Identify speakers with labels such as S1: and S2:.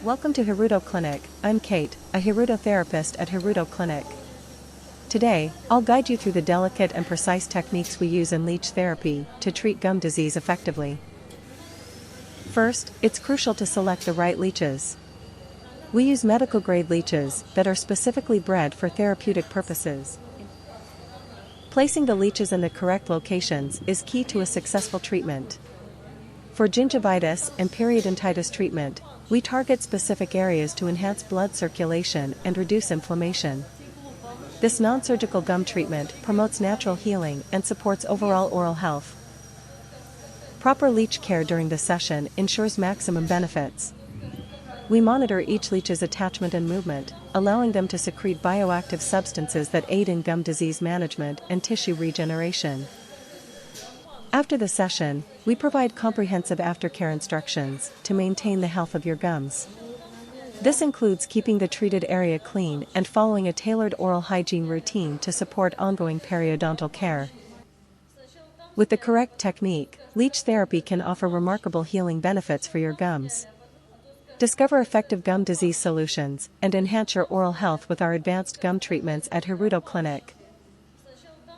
S1: Welcome to Hirudo.Clinic. I'm Kate, a Hirudotherapist at Hirudo.Clinic. Today, I'll guide you through the delicate and precise techniques we use in leech therapy to treat gum disease effectively. First, it's crucial to select the right leeches. We use medical-grade leeches that are specifically bred for therapeutic purposes. Placing the leeches in the correct locations is key to a successful treatment. For gingivitis and periodontitis treatment, we target specific areas to enhance blood circulation and reduce inflammation. This non-surgical gum treatment promotes natural healing and supports overall oral health. Proper leech care during the session ensures maximum benefits. We monitor each leech's attachment and movement, allowing them to secrete bioactive substances that aid in gum disease management and tissue regeneration. After the session, we provide comprehensive aftercare instructions to maintain the health of your gums. This includes keeping the treated area clean and following a tailored oral hygiene routine to support ongoing periodontal care. With the correct technique, leech therapy can offer remarkable healing benefits for your gums. Discover effective gum disease solutions and enhance your oral health with our advanced gum treatments at Hirudo.Clinic.